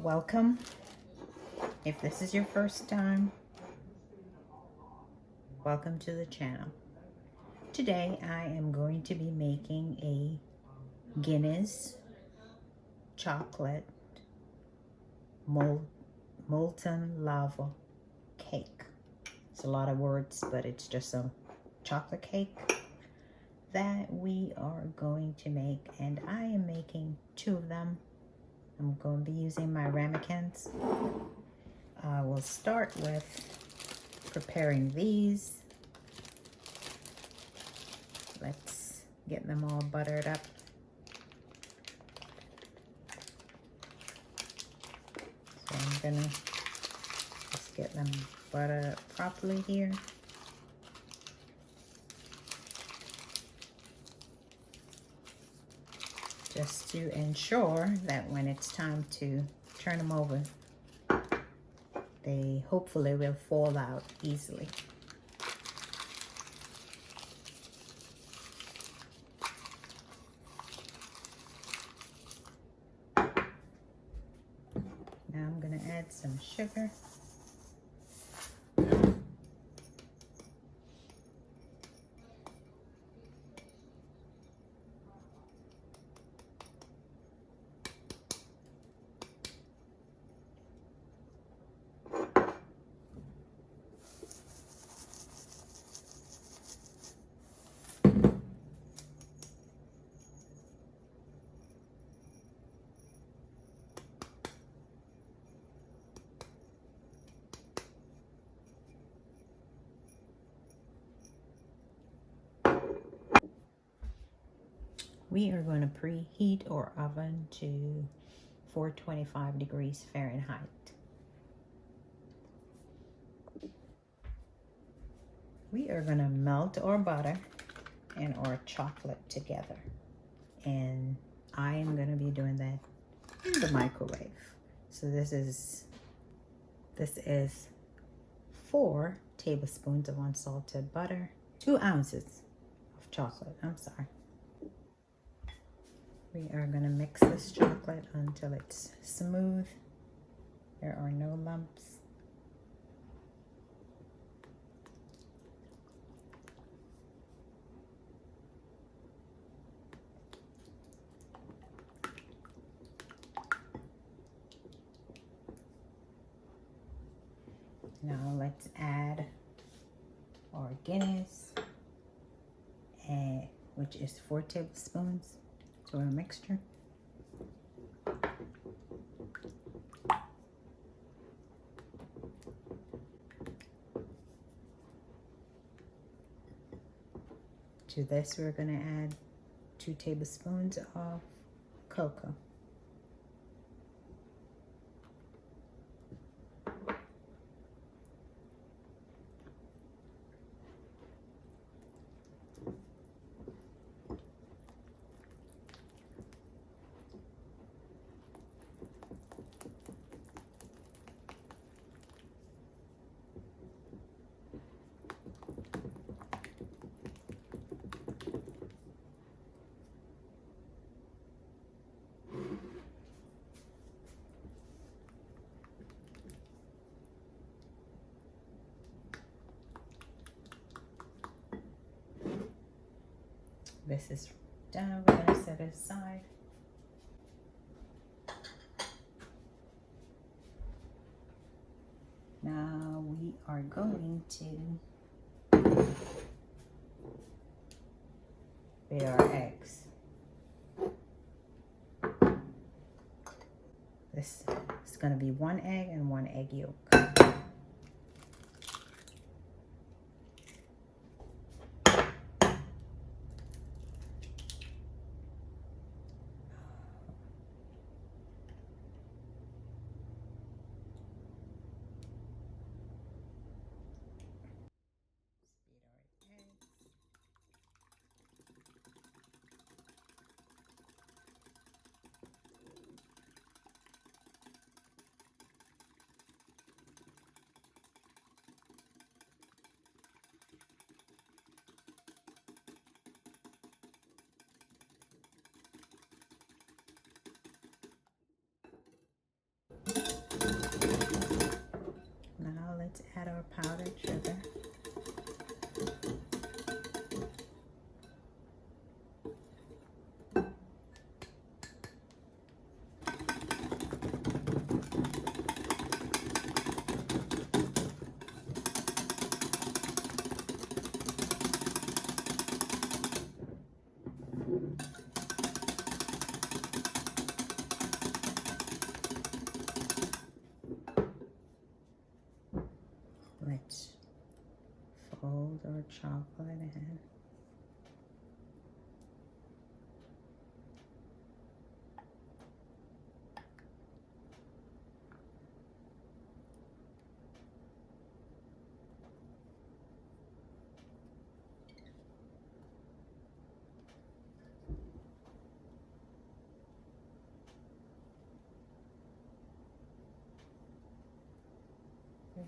Welcome. If this is your first time, welcome to the channel. Today I am going to be making a Guinness chocolate molten lava cake. It's a lot of words, but it's just a chocolate cake that we are going to make, and I am making 2 of them. I'm going to be using my ramekins. We'll start with preparing these. Let's get them all buttered up. So I'm gonna just get them buttered up properly here. Just to ensure that when it's time to turn them over, they hopefully will fall out easily. Now I'm going to add some sugar. We are going to preheat our oven to 425 degrees Fahrenheit. We are going to melt our butter and our chocolate together. And I am going to be doing that in the microwave. So this is 4 tablespoons of unsalted butter, 2 ounces of chocolate. I'm sorry. We are going to mix this chocolate until it's smooth. There are no lumps. Now let's add our Guinness, which is 4 tablespoons to our mixture. To this, we're going to add 2 tablespoons of cocoa. This is done. We're going to set it aside. Now we are going to beat our eggs. This is going to be 1 egg and 1 egg yolk. our powdered sugar. Let's fold our chocolate in.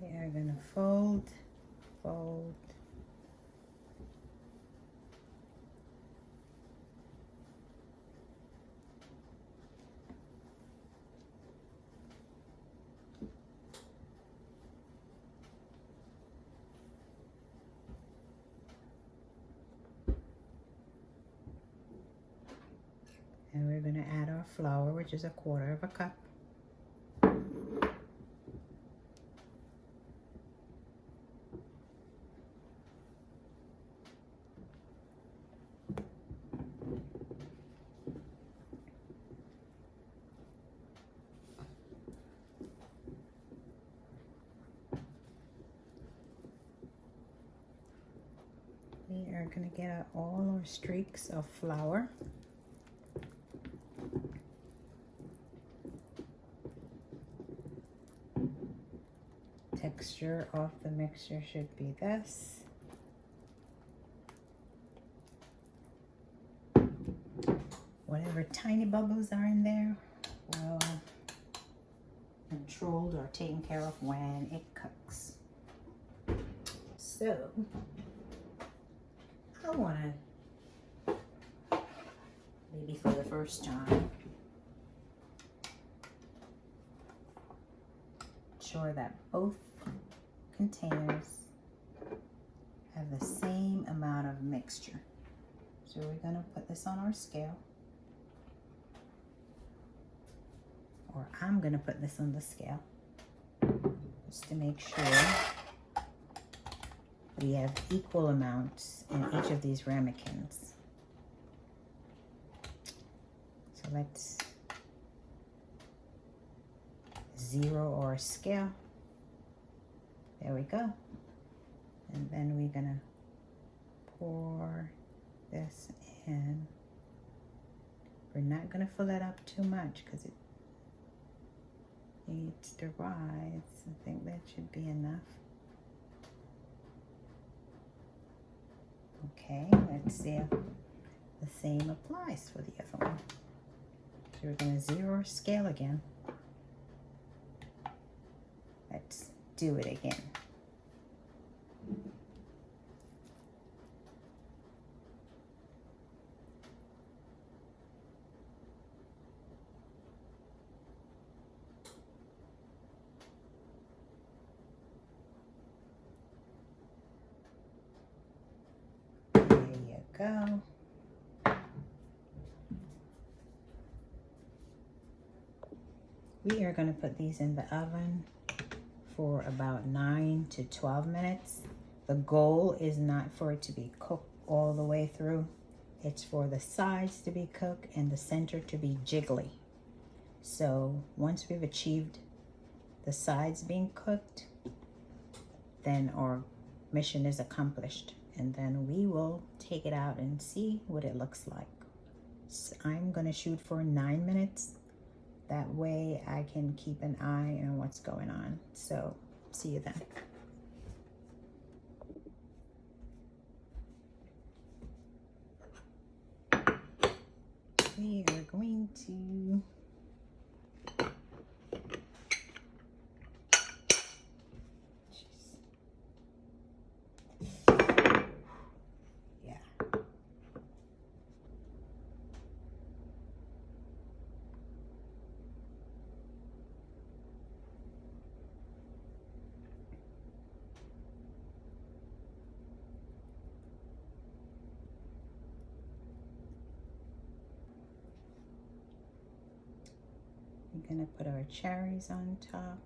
We are going to fold. And we're going to add our flour, which is 1/4 cup. We are going to get out all our streaks of flour. Texture of the mixture should be this. Whatever tiny bubbles are in there will be controlled or taken care of when it cooks. So I want to, maybe for the first time, ensure that both containers have the same amount of mixture. So we're going to put this on our scale, or I'm going to put this on the scale just to make sure we have equal amounts in each of these ramekins. So let's zero our scale. There we go. And then we're gonna pour this in. We're not gonna fill it up too much because it needs to rise. I think that should be enough. Okay, let's see if the same applies for the other one. So we're gonna zero our scale again. Let's do it again. There you go. We are going to put these in the oven for about 9 to 12 minutes. The goal is not for it to be cooked all the way through. It's for the sides to be cooked and the center to be jiggly. So once we've achieved the sides being cooked, then our mission is accomplished. And then we will take it out and see what it looks like. So I'm going to shoot for 9 minutes. That way I can keep an eye on what's going on. So see you then. We are going to We're gonna put our cherries on top.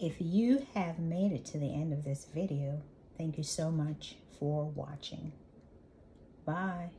If you have made it to the end of this video, thank you so much for watching. Bye.